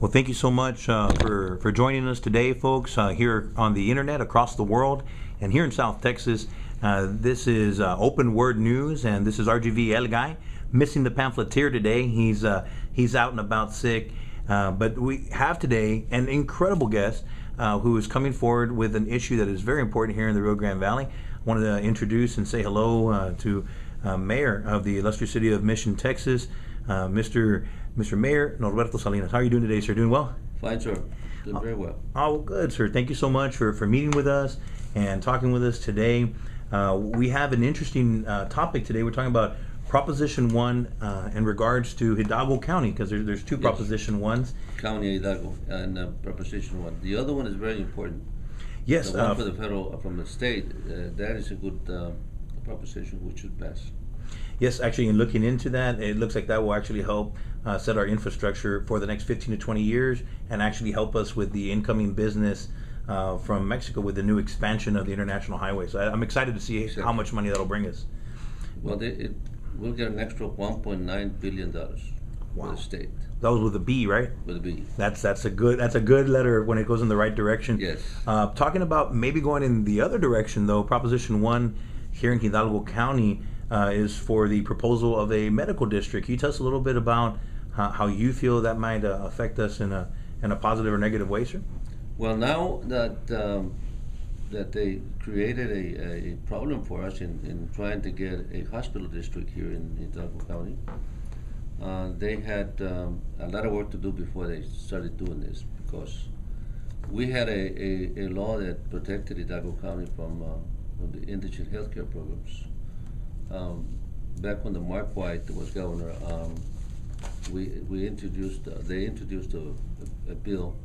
Well, thank you so much for joining us today, folks, here on the internet across the world and here in South Texas. This is Open Word News, and this is RGV El Guy, missing the pamphleteer today. He's out and about sick, but we have today an incredible guest who is coming forward with an issue that is very important here in the Rio Grande Valley. I wanted to introduce and say hello to Mayor of the illustrious city of Mission, Texas, Mr. Mayor Norberto Salinas. How are you doing today, sir? Doing well? Fine, sir. Doing very well. Oh, good, sir. Thank you so much for meeting with us and talking with us today. We have an interesting topic today. We're talking about Proposition 1 in regards to Hidalgo County, because there's two Proposition 1s. County Hidalgo and Proposition 1. The other one is very important. Yes. The one for the federal, from the state, that is a good proposition which should pass. Yes, actually, in looking into that, it looks like that will actually help set our infrastructure for the next 15 to 20 years and actually help us with the incoming business from Mexico with the new expansion of the international highway. So I'm excited to see how much money that'll bring us. Well, we'll get an extra $1.9 billion for the state. That was with a B, right? With a B. That's a good letter when it goes in the right direction. Yes. Talking about maybe going in the other direction, though, Proposition 1 here in Hidalgo County is for the proposal of a medical district. Can you tell us a little bit about how you feel that might affect us in a positive or negative way, sir? Well, now that they created a problem for us in trying to get a hospital district here in Hidalgo County, they had a lot of work to do before they started doing this, because we had a law that protected Hidalgo County from the indigent healthcare programs. Back when the Mark White was governor, they introduced a bill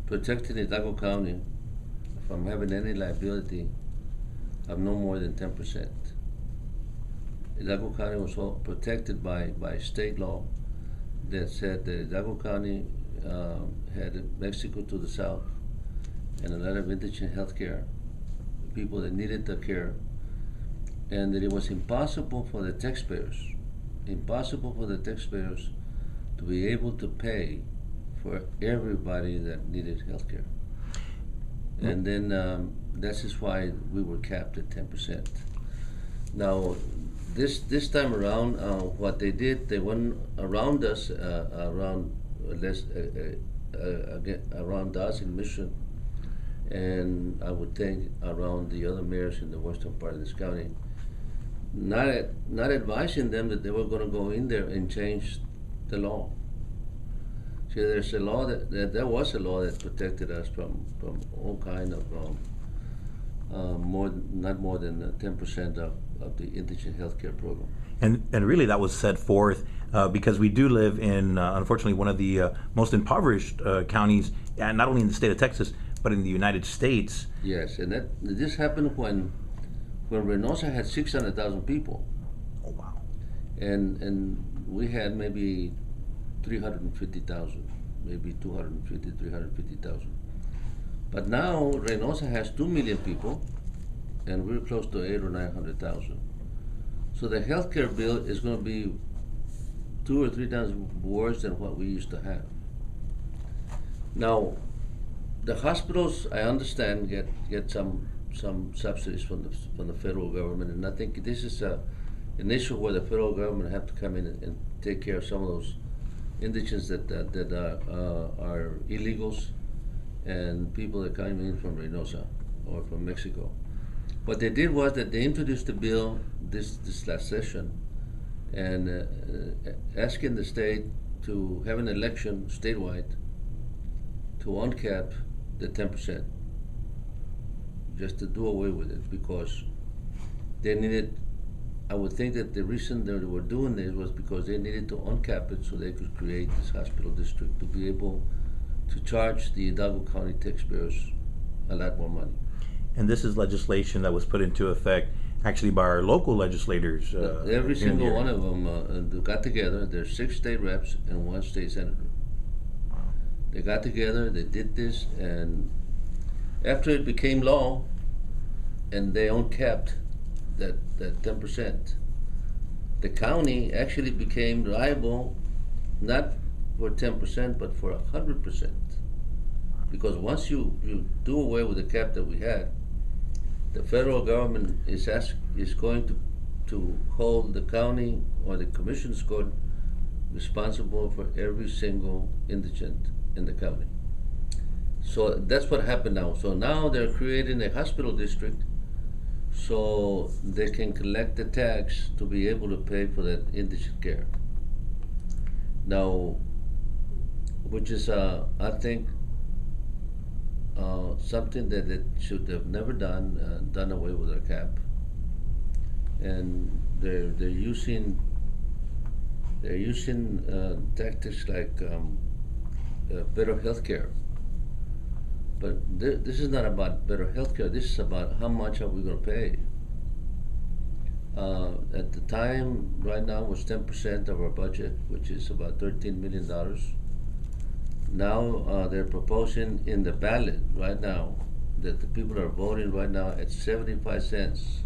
protecting Hidalgo County from having any liability of no more than 10%. Hidalgo County was all protected by state law that said that Hidalgo County had Mexico to the south and a lot of indigent healthcare people that needed the care, and that it was impossible for the taxpayers to be able to pay for everybody that needed health care. And then this is why we were capped at 10%. Now, this time around, what they did, they went around us, around us in Mission, and I would think around the other mayors in the western part of this county, not advising them that they were going to go in there and change the law. See, there's a law there was a law that protected us from all kind of not more than 10% of the indigent healthcare program. And really, that was set forth because we do live in, unfortunately, one of the most impoverished counties, and not only in the state of Texas, but in the United States. Yes, and this happened when Reynosa had 600,000 people. Oh, wow. And we had maybe 350,000, maybe 250, 350,000. But now Reynosa has 2 million people, and we're close to 800,000 or 900,000. So the healthcare bill is going to be 2 or 3 times worse than what we used to have. Now, the hospitals, I understand, get some subsidies from the federal government, and I think this is an issue where the federal government have to come in and take care of some of those indigents that are illegals and people that come in from Reynosa or from Mexico. What they did was that they introduced a bill this last session, and asking the state to have an election statewide to uncap the 10%, just to do away with it, because they needed, I would think that the reason they were doing this was because they needed to uncap it so they could create this hospital district to be able to charge the Hidalgo County taxpayers a lot more money. And this is legislation that was put into effect actually by our local legislators. Every single one of them got together. There's 6 state reps and 1 state senator. They got together, they did this, and after it became law and they uncapped that 10%, the county actually became liable, not for 10%, but for 100%. Because once you do away with the cap that we had, the federal government is going to hold the county or the commission's court responsible for every single indigent in the county. So that's what happened now. So now they're creating a hospital district so they can collect the tax to be able to pay for that indigent care. Now, which is, I think, something that they should have never done away with their cap. And they're using tactics like better health care. But this is not about better health care. This is about how much are we going to pay. At the time, right now, was 10% of our budget, which is about $13 million. Now they're proposing in the ballot right now that the people are voting right now at 75 cents.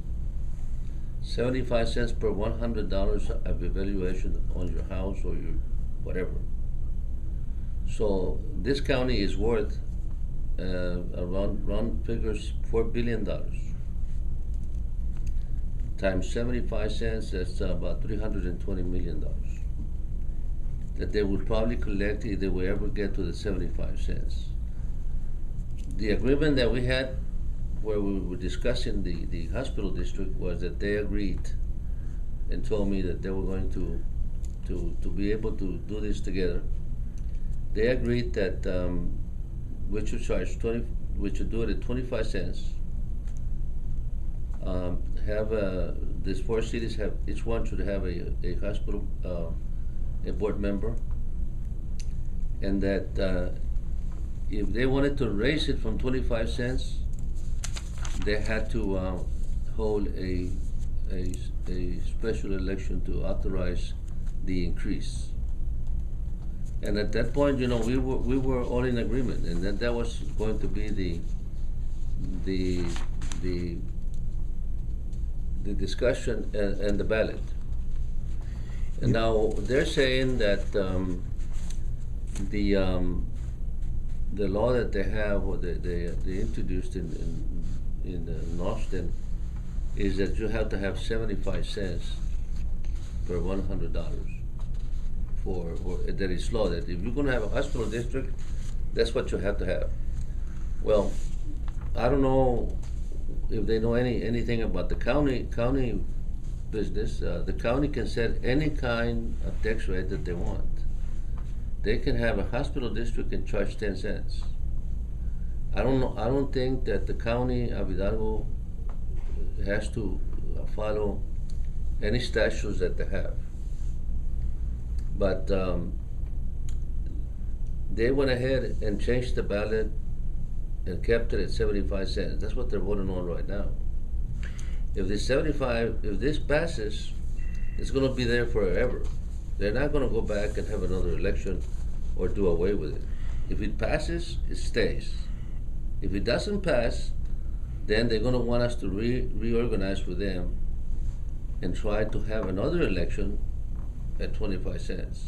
75 cents per $100 of evaluation on your house or your whatever. So this county is worth around figures $4 billion. Times 75 cents, that's about $320 million that they would probably collect if they would ever get to the 75 cents. The agreement that we had where we were discussing the hospital district was that they agreed and told me that they were going to be able to do this together. They agreed that we should charge we should do it at 25 cents. These four cities have, each one should have a hospital, a board member, and that if they wanted to raise it from 25 cents, they had to hold a special election to authorize the increase. And at that point, you know, we were all in agreement, and that was going to be the discussion and the ballot. And now they're saying that the law that they have, or they introduced in Austin, is that you have to have 75 cents per $100 for that is law. That if you're going to have a hospital district, that's what you have to have. Well, I don't know if they know anything about the county business. The county can set any kind of tax rate that they want. They can have a hospital district and charge 10 cents. I don't know. I don't think that the county of Hidalgo has to follow any statutes that they have. But they went ahead and changed the ballot and kept it at 75 cents. That's what they're voting on right now. If this passes, it's going to be there forever. They're not going to go back and have another election or do away with it. If it passes, it stays. If it doesn't pass, then they're going to want us to reorganize with them and try to have another election at 25 cents.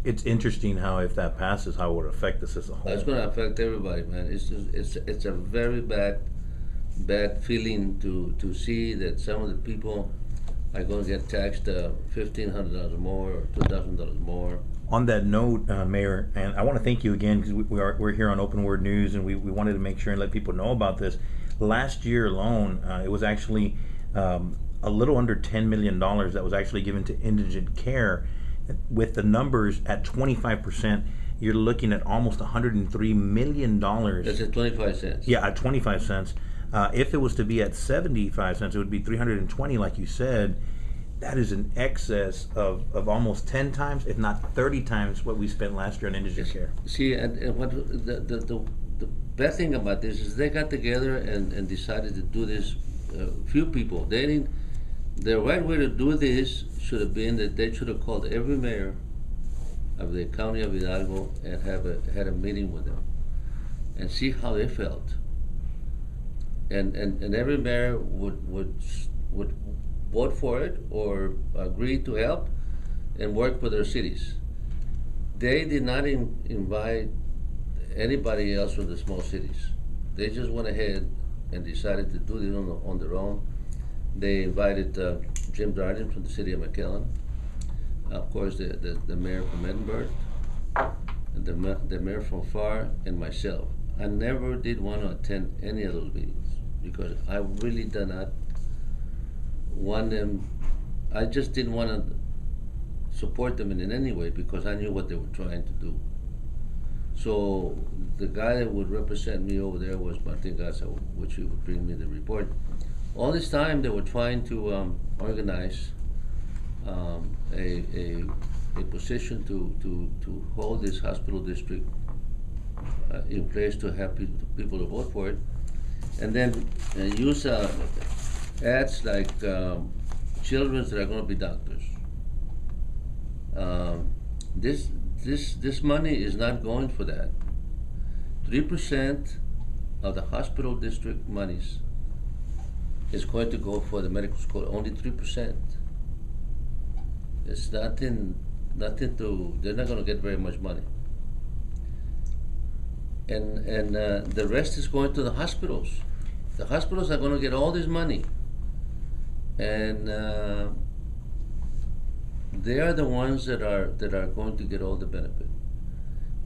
It's interesting how, if that passes, how it would affect us as a whole. It's going to affect everybody, man. It's a very bad feeling to see that some of the people are going to get taxed $1,500 more or $2,000 more. On that note, Mayor, and I want to thank you again, because we're here on Open Word News, and we wanted to make sure and let people know about this. Last year alone, it was actually a little under $10 million that was actually given to indigent care. With the numbers at 25%, you're looking at almost $103 million. That's at 25 cents. Yeah, at 25 cents. If it was to be at 75 cents, it would be 320, like you said. That is an excess of almost 10 times, if not 30 times, what we spent last year on indigent care. See, and what the bad thing about this is they got together and decided to do this. Few people. The right way to do this should have been that they should have called every mayor of the county of Hidalgo and had a meeting with them and see how they felt. And every mayor would vote for it or agree to help and work for their cities. They did not invite anybody else from the small cities. They just went ahead and decided to do this on their own. They invited Jim Darden from the city of McAllen, of course the mayor from Edinburgh, and the mayor from FAR, and myself. I never did want to attend any of those meetings because I really did not want them. I just didn't want to support them in any way because I knew what they were trying to do. So the guy that would represent me over there was Martin Gaza, which he would bring me the report. All this time they were trying to organize a position to hold this hospital district in place to have people to vote for it, and then use ads like children that are going to be doctors. This money is not going for that. 3% of the hospital district monies is going to go for the medical school. Only 3%. It's nothing to. They're not going to get very much money. And the rest is going to the hospitals. The hospitals are going to get all this money, and they are the ones that are going to get all the benefit.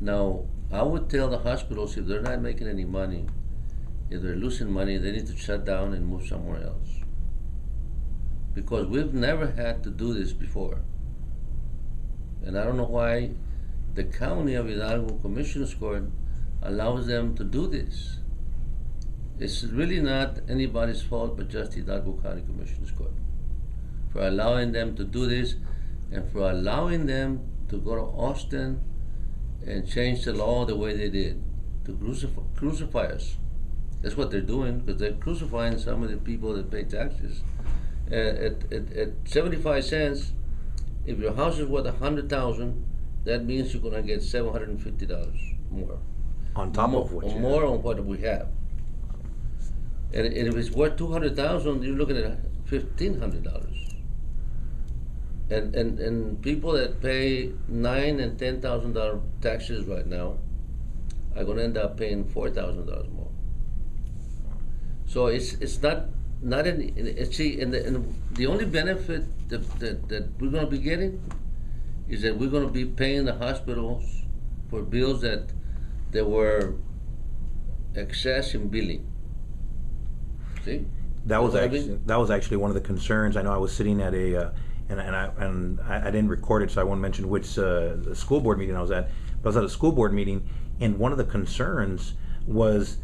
Now, I would tell the hospitals if they're not making any money, if they're losing money, they need to shut down and move somewhere else. Because we've never had to do this before. And I don't know why the county of Hidalgo Commissioners Court allows them to do this. It's really not anybody's fault but just Hidalgo County Commissioners Court for allowing them to do this and for allowing them to go to Austin and change the law the way they did, to crucify us. That's what they're doing, because they're crucifying some of the people that pay taxes. At 75 cents, if your house is worth $100,000, that means you're gonna get $750 more. On top of what you more have. on what we have. And if it's worth $200,000, you're looking at $1,500. And people that pay $9,000 and $10,000 taxes right now are going to end up paying $4,000 more. So it's not any. See, and the only benefit that we're going to be getting is that we're going to be paying the hospitals for bills that were excess in billing. See, That was actually one of the concerns. I know I was sitting at a and I didn't record it, so I won't mention which the school board meeting I was at. But I was at a school board meeting, and one of the concerns was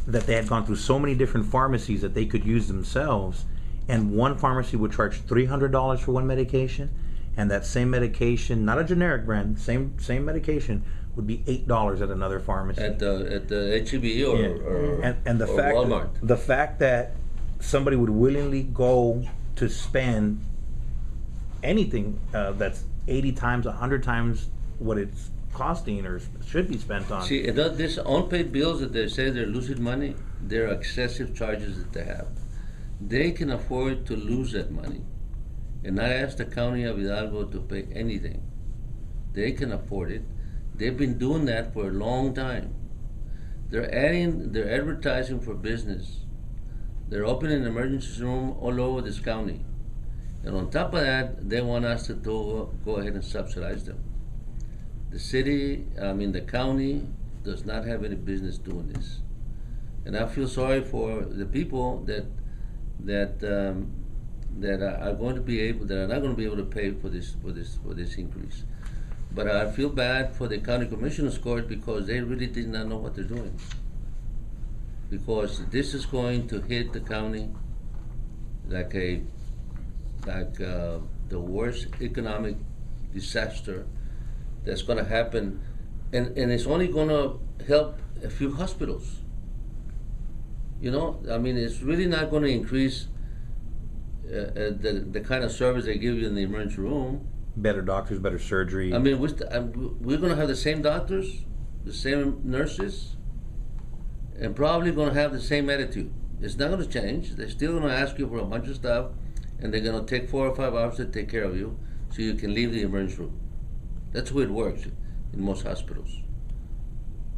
that they had gone through so many different pharmacies that they could use themselves, and one pharmacy would charge $300 for one medication, and that same medication, not a generic brand, same medication, would be $8 at another pharmacy. At the HEB or Walmart. The fact that somebody would willingly go to spend anything that's 80 times, 100 times what it's costing or should be spent on. See, this unpaid bills that they say they're losing money, they're excessive charges that they have. They can afford to lose that money and not ask the county of Hidalgo to pay anything. They can afford it. They've been doing that for a long time. They're advertising for business. They're opening an emergency room all over this county. And on top of that, they want us to go ahead and subsidize them. The county does not have any business doing this. And I feel sorry for the people that are going to be able, that are not going to be able to pay for this increase. But I feel bad for the county commissioners court because they really did not know what they're doing. Because this is going to hit the county like the worst economic disaster that's going to happen, and it's only going to help a few hospitals. It's really not going to increase the kind of service they give you in the emergency room. Better doctors, better surgery. We're going to have the same doctors, the same nurses, and probably going to have the same attitude. It's not going to change. They're still going to ask you for a bunch of stuff, and they're going to take 4 or 5 hours to take care of you so you can leave the emergency room. That's the way it works. in most hospitals.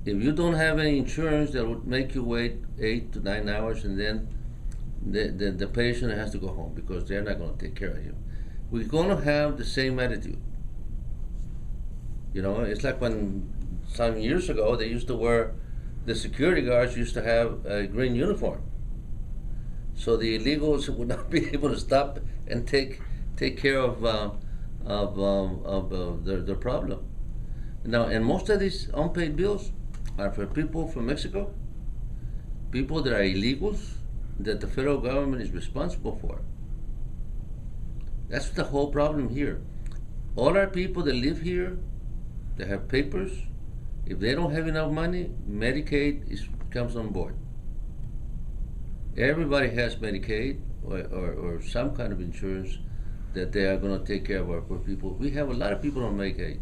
If you don't have any insurance, that would make you wait 8 to 9 hours, and then the patient has to go home because they're not going to take care of him. We're going to have the same attitude. You know, it's like when some years ago they used to wear, the security guards used to have a green uniform, so the illegals would not be able to stop and take care of their problem. Now, and most of these unpaid bills are for people from Mexico, people that are illegals that the federal government is responsible for. That's the whole problem here. All our people that live here, they have papers. If they don't have enough money, Medicaid comes on board. Everybody has Medicaid or some kind of insurance that they are going to take care of our poor people. We have a lot of people on Medicaid.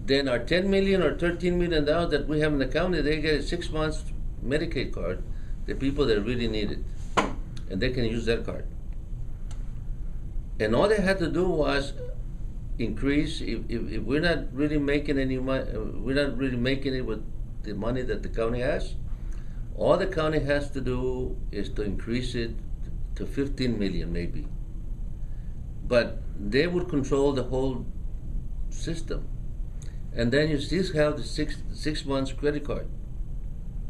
Then our 10 million or 13 million dollars that we have in the county, they get a 6 months Medicaid card, the people that really need it, and they can use that card. And all they had to do was increase. If we're not really making any money, we're not really making it with the money that the county has. All the county has to do is to increase it to 15 million maybe. But they would control the whole system. And then you still have the six months credit card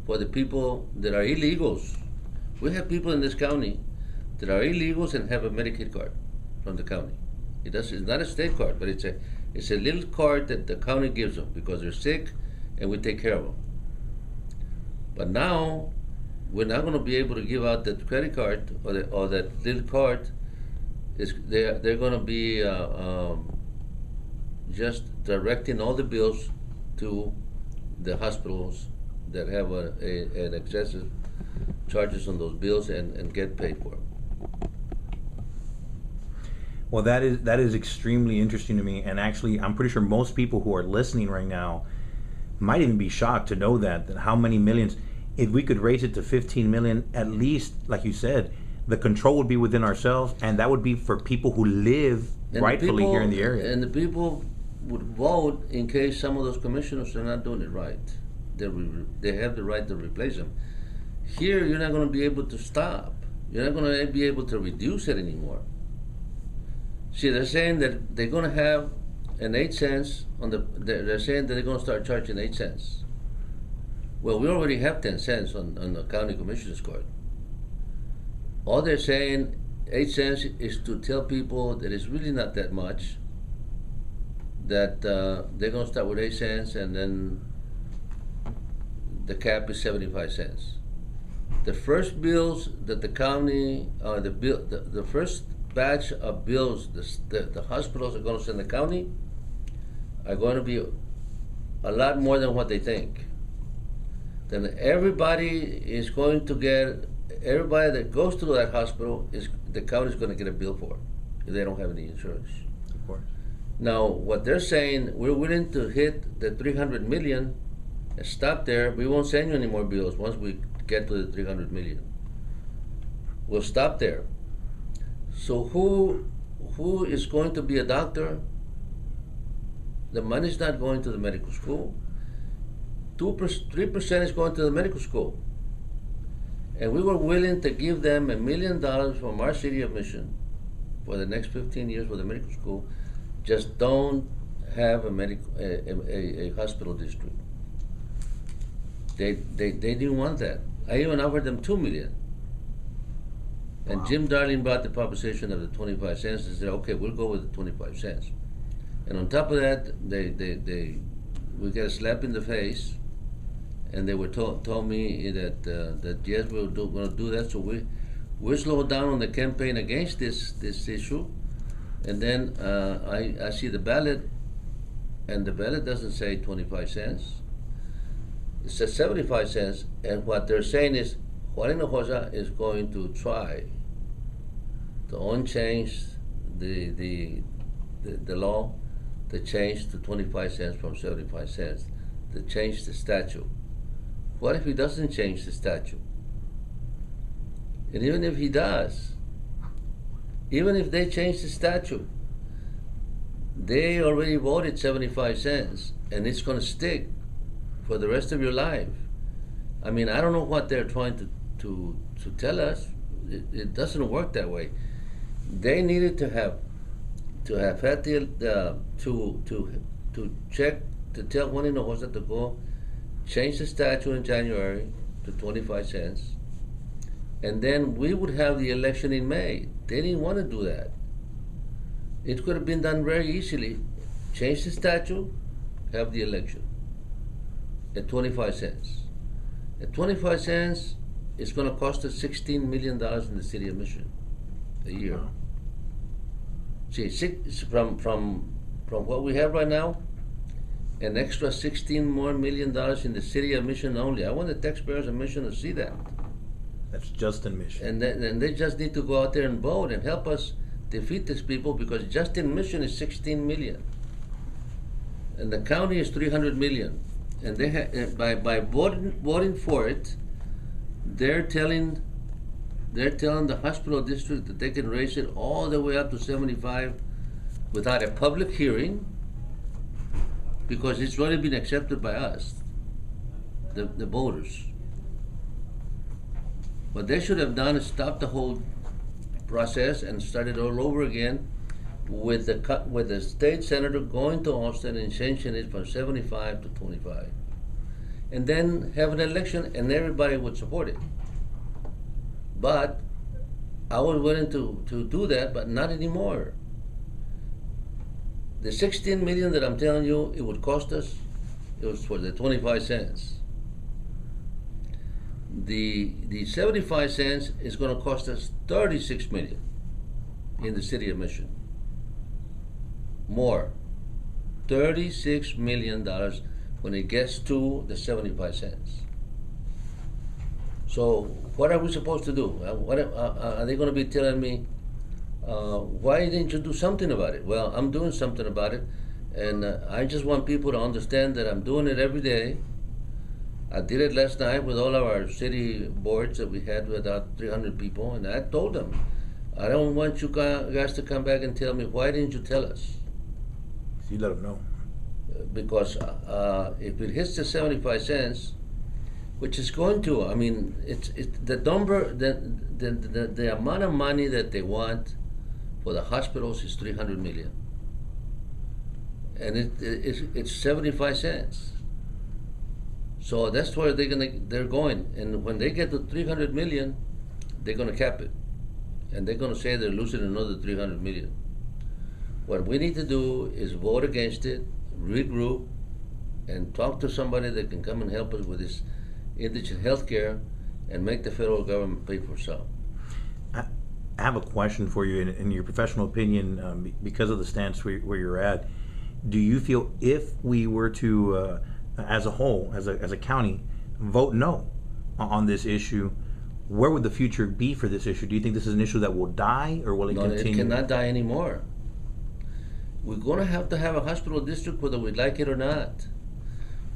for the people that are illegals. We have people in this county that are illegals and have a Medicaid card from the county. It's not a state card, but it's a little card that the county gives them because they're sick, and we take care of them. But now we're not going to be able to give out that credit card or that little card. They're going to be just directing all the bills to the hospitals that have an excessive charges on those bills and get paid for them. Well, that is extremely interesting to me, and actually, I'm pretty sure most people who are listening right now might even be shocked to know that how many millions. If we could raise it to 15 million, at least, like you said, the control would be within ourselves, and that would be for people who live rightfully here in the area. And the people would vote in case some of those commissioners are not doing it right. They have the right to replace them. Here, you're not going to be able to stop. You're not going to be able to reduce it anymore. See, they're saying that they're going to have an 8 cents on the. They're saying that they're going to start charging 8 cents. Well, we already have 10 cents on the county commissioner's card. All they're saying, 8 cents, is to tell people that it's really not that much. That they're going to start with 8 cents, and then the cap is 75 cents. The first bills that the county, the first batch of bills the hospitals are going to send the county are going to be a lot more than what they think. Then everybody is going to get, everybody that goes to that hospital, the county is going to get a bill for if they don't have any insurance. Of course. Now, what they're saying, we're willing to hit the 300 million and stop there. We won't send you any more bills once we get to the 300 million. We'll stop there. So who is going to be a doctor? The money's not going to the medical school. 3% is going to the medical school. And we were willing to give them $1 million from our city of Mission for the next 15 years for the medical school. Just don't have a hospital district. They didn't want that. I even offered them $2 million. And Wow. Jim Darling brought the proposition of the 25 cents and said, okay, we'll go with the 25 cents. And on top of that, we got a slap in the face, and they were told me that yes, we're going to do that. So we slowed down on the campaign against this issue. And then I see the ballot, and the ballot doesn't say 25 cents. It says 75 cents, and what they're saying is Juan Hinojosa is going to try to unchange the law, to change to 25 cents from 75 cents, to change the statute. What if he doesn't change the statute? And even if he does, even if they change the statute, They already voted 75 cents, and it's going to stick for the rest of your life. I mean, I don't know what they're trying to tell us. It doesn't work that way. They needed to have had to check to tell Juan Hinojosa to go change the statute in January to 25 cents, and then we would have the election in May. They didn't want to do that. It could have been done very easily. Change the statute, have the election at 25 cents. At 25 cents, it's going to cost us $16 million in the city of Mission a year. Wow. See, from what we have right now, an extra $16 million in the city of Mission only. I want the taxpayers of Mission to see that. That's just in Mission. And they just need to go out there and vote and help us defeat these people, because just in Mission is 16 million, and the county is 300 million. And they by voting for it, they're telling the hospital district that they can raise it all the way up to 75 without a public hearing, because it's already been accepted by us, the voters. What they should have done is stop the whole process and started all over again with the state senator going to Austin and changing it from 75 to 25, and then have an election and everybody would support it. But I was willing to do that, but not anymore. The 16 million that I'm telling you it would cost us, it was for the 25 cents. The 75 cents is going to cost us 36 million in the city of Mission. More, $36 million when it gets to the 75 cents. So what are we supposed to do? What are they going to be telling me? Why didn't you do something about it? Well, I'm doing something about it, and I just want people to understand that I'm doing it every day. I did it last night with all of our city boards that we had with about 300 people, and I told them, I don't want you guys to come back and tell me, why didn't you tell us? So you let them know. Because if it hits the 75 cents, which is going to, I mean, it's the number, the amount of money that they want for the hospitals is 300 million, and it's 75 cents. So that's where they're going, and when they get to 300 million, they're going to cap it, and they're going to say they're losing another 300 million. What we need to do is vote against it, regroup, and talk to somebody that can come and help us with this indigent health care, and make the federal government pay for some. I have a question for you. In your professional opinion, because of the stance where you're at, do you feel if we were to, as a whole, as a county, vote no on this issue, where would the future be for this issue? Do you think this is an issue that will die, or will it continue? No, it cannot die anymore. We're going to have a hospital district whether we like it or not,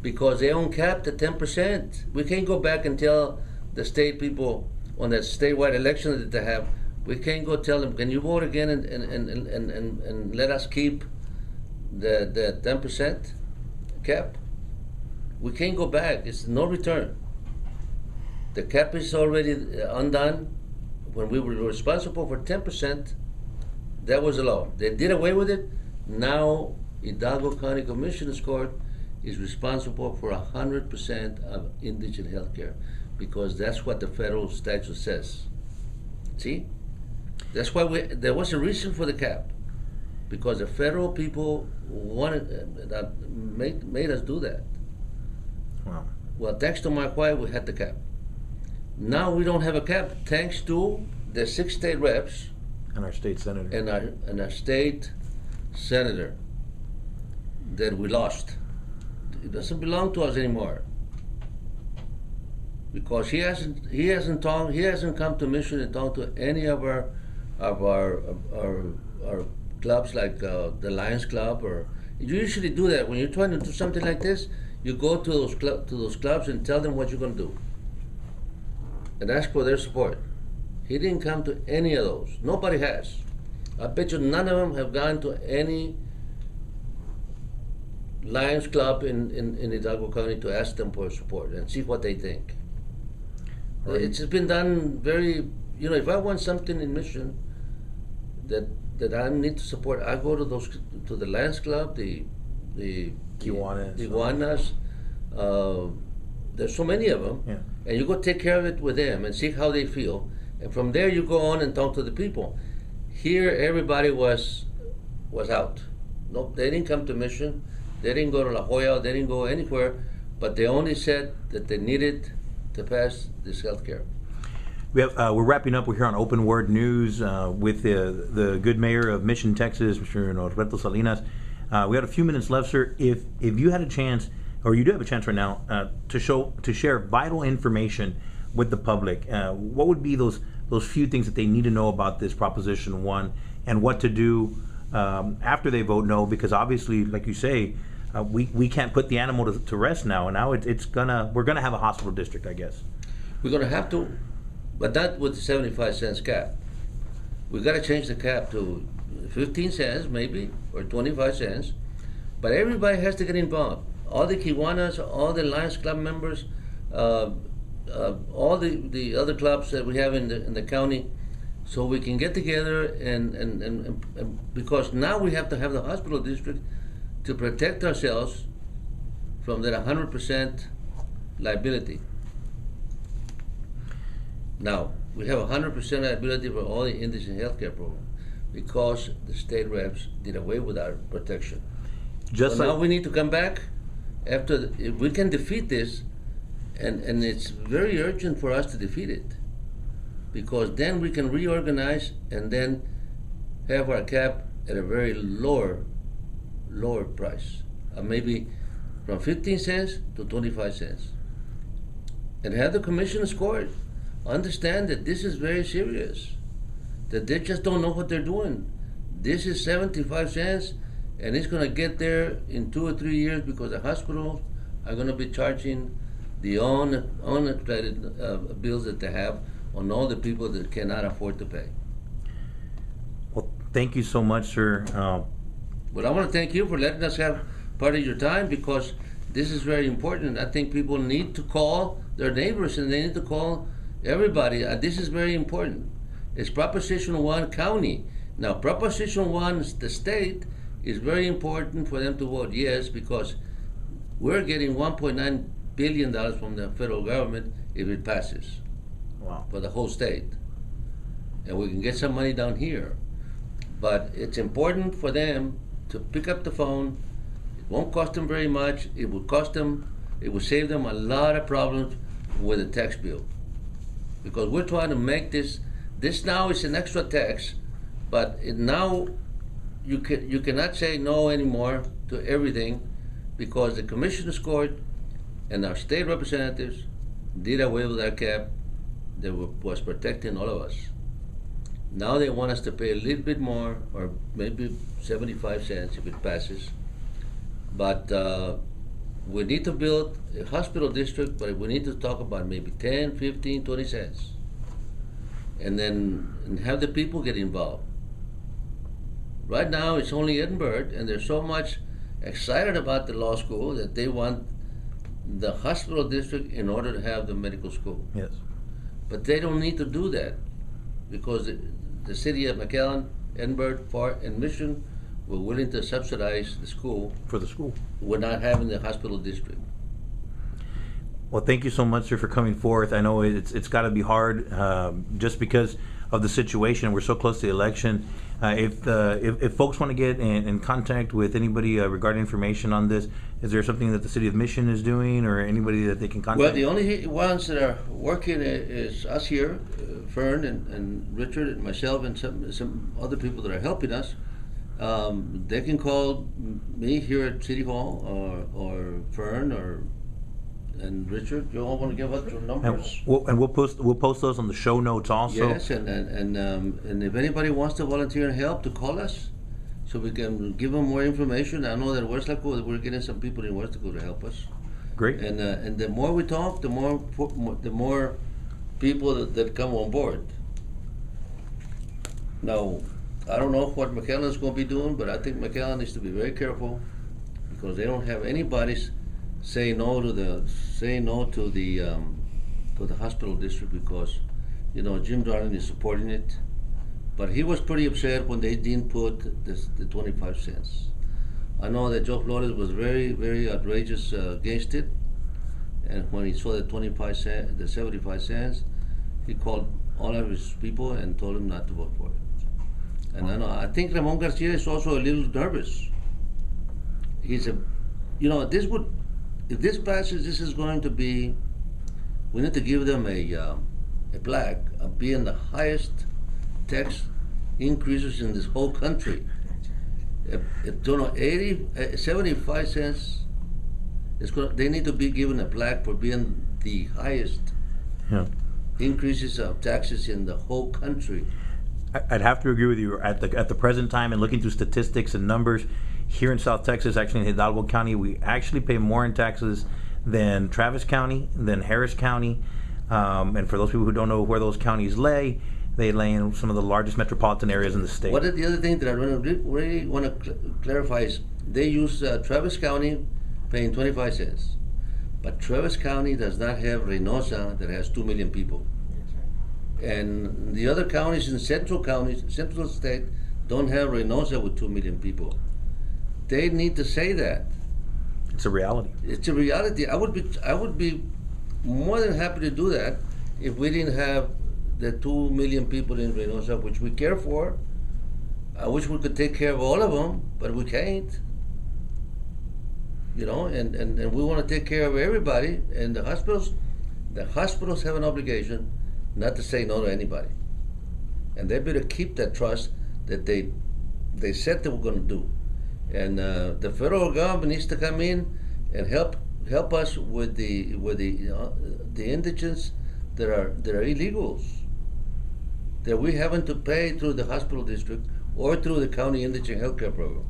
because they own capped at 10%. We can't go back and tell the state people on that statewide election that they have, we can't go tell them, can you vote again and let us keep the 10% cap? We can't go back. It's no return. The cap is already undone. When we were responsible for 10%, that was the law. They did away with it. Now, Hidalgo County Commissioner's Court is responsible for 100% of indigent health care, because that's what the federal statute says. See? That's why there was a reason for the cap, because the federal people made us do that. Wow. Well, thanks to Mike White, we had the cap. Now we don't have a cap, thanks to the 6 state reps And our state senator. and our state senator that we lost. It doesn't belong to us anymore, because he hasn't come to Mission and talked to any of our clubs, like the Lions Club. Or you usually do that when you're trying to do something like this. You go to those clubs and tell them what you're going to do, and ask for their support. He didn't come to any of those. Nobody has. I bet you none of them have gone to any Lions Club in Hidalgo County to ask them for support and see what they think. Right. It's been done very, if I want something in Mission that I need to support, I go to the Lions Club, the Kiwanis. the Iguanas. There's so many of them, Yeah. and you go take care of it with them and see how they feel, and from there you go on and talk to the people. Here, everybody was out. No, they didn't come to Mission. They didn't go to La Jolla. They didn't go anywhere, but they only said that they needed to pass this health care. We're wrapping up. We're here on Open Word News with the good mayor of Mission, Texas, Mr. Norberto Salinas. We had a few minutes left, sir. If you had a chance, or you do have a chance right now, to share vital information with the public, what would be those few things that they need to know about this Proposition 1 and what to do after they vote no? Because obviously, like you say, we can't put the animal to rest now, and now we're gonna have a hospital district, I guess. We're going to have to, but not with the 75 cents cap. We've got to change the cap to 15 cents maybe, or 25 cents, but everybody has to get involved. All the Kiwanis, all the Lions Club members, all the other clubs that we have in the county, so we can get together and because now we have to have the hospital district to protect ourselves from that 100% liability. Now, we have 100% liability for all the indigent healthcare program because the state reps did away with our protection. Just so like now we need to come back if we can defeat this, and it's very urgent for us to defeat it, because then we can reorganize and then have our cap at a very lower price, maybe from 15 cents to 25 cents, and have the commission score it. Understand that this is very serious, that they just don't know what they're doing. This is 75 cents, and it's going to get there in 2 or 3 years because the hospitals are going to be charging the unaccredited bills that they have on all the people that cannot afford to pay. Well, thank you so much, sir. But I want to thank you for letting us have part of your time, because this is very important. I think people need to call their neighbors and they need to call everybody. This is very important. It's Proposition 1 county. Now, Proposition 1, the state, is very important for them to vote yes, because we're getting $1.9 billion from the federal government if it passes. Wow. For the whole state. And we can get some money down here. But it's important for them to pick up the phone. It won't cost them very much. It will save them a lot of problems with the tax bill. Because we're trying to make this now is an extra tax, but now you cannot say no anymore to everything, because the commissioner's court and our state representatives did away with our cap that was protecting all of us. Now they want us to pay a little bit more, or maybe 75 cents if it passes. But we need to build a hospital district, but we need to talk about maybe 10, 15, 20 cents. And then have the people get involved. Right now it's only Edinburgh, and they're so much excited about the law school that they want the hospital district in order to have the medical school. Yes. But they don't need to do that, because the city of McAllen, Edinburgh, and Mission were willing to subsidize the school. For the school. We're not having the hospital district. Well, thank you so much, sir, for coming forth. I know it's got to be hard just because of the situation. We're so close to the election. If folks want to get in contact with anybody regarding information on this, is there something that the city of Mission is doing, or anybody that they can contact? Well, the only ones that are working is us here, Fern and Richard and myself and some other people that are helping us. They can call me here at City Hall, or Fern and Richard. You all want to give us your numbers? And we'll post those on the show notes also. Yes, and if anybody wants to volunteer and help, to call us, so we can give them more information. I know that we're getting some people in Westlaco to help us. Great. And the more we talk, the more people that come on board. Now, I don't know what McAllen is going to be doing, but I think McAllen needs to be very careful because they don't have anybody say no to the hospital district, because Jim Darling is supporting it. But he was pretty upset when they didn't put the 25 cents. I know that Joe Flores was very, very outrageous against it, and when he saw the 75 cents, he called all of his people and told them not to vote for it. And I think Ramon Garcia is also a little nervous. He's if this passes, this is going to be, we need to give them a plaque of being the highest tax increases in this whole country. 75 cents, they need to be given a plaque for being the highest increases of taxes in the whole country. I'd have to agree with you. At the present time, and looking through statistics and numbers, here in South Texas, actually in Hidalgo County, we actually pay more in taxes than Travis County, than Harris County. And for those people who don't know where those counties lay, they lay in some of the largest metropolitan areas in the state. What is the other thing that I really want to clarify is they use Travis County paying 25 cents. But Travis County does not have Reynosa that has 2 million people. And the other counties in central state don't have Reynosa with 2 million people. They need to say that. It's a reality. It's a reality. I would be more than happy to do that if we didn't have the 2 million people in Reynosa, which we care for. I wish we could take care of all of them, but we can't. And we want to take care of everybody. And the hospitals have an obligation not to say no to anybody. And they better keep that trust that they said they were going to do. And the federal government needs to come in and help us with the indigents that are illegals, that we haven't to pay through the hospital district or through the county indigent healthcare program.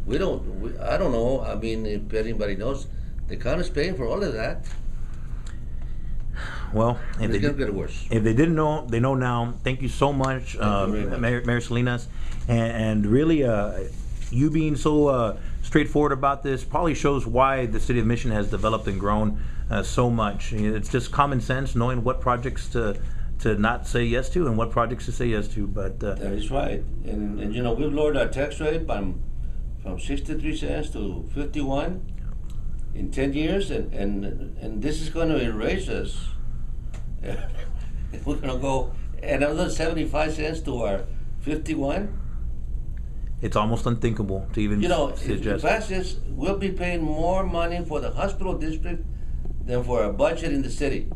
I don't know. I mean, if anybody knows, the county's paying for all of that. Well, it's going to get worse. If they didn't know, they know now. Thank you so much, Mayor Salinas, and really, you being so straightforward about this probably shows why the city of Mission has developed and grown so much. It's just common sense, knowing what projects to not say yes to and what projects to say yes to. But that is right, and we've lowered our tax rate from 63 cents to 51 in 10 years, and this is going to erase us. We're going to go another 75 cents to our 51. It's almost unthinkable to even suggest. If it passes, we'll be paying more money for the hospital district than for our budget in the city.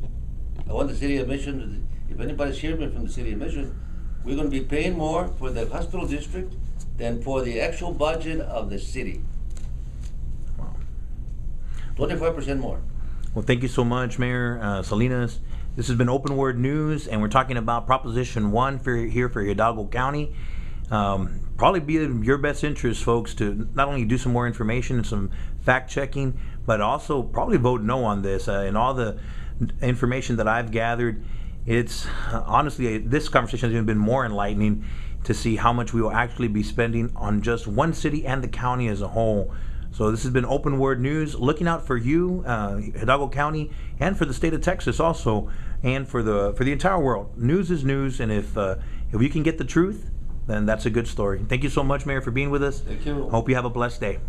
I want the city of Mission, if anybody's hearing from the city of Mission, we're going to be paying more for the hospital district than for the actual budget of the city. Wow. 25% more. Well, thank you so much, Mayor Salinas. This has been Open Word News, and we're talking about Proposition 1 here for Hidalgo County. Probably be in your best interest, folks, to not only do some more information and some fact checking, but also probably vote no on this. And all the information that I've gathered, it's honestly, this conversation has even been more enlightening to see how much we will actually be spending on just one city and the county as a whole. So this has been Open Word News, looking out for you, Hidalgo County, and for the state of Texas also, and for the entire world. News is news, and if you can get the truth, then that's a good story. Thank you so much, Mayor, for being with us. Thank you. Hope you have a blessed day.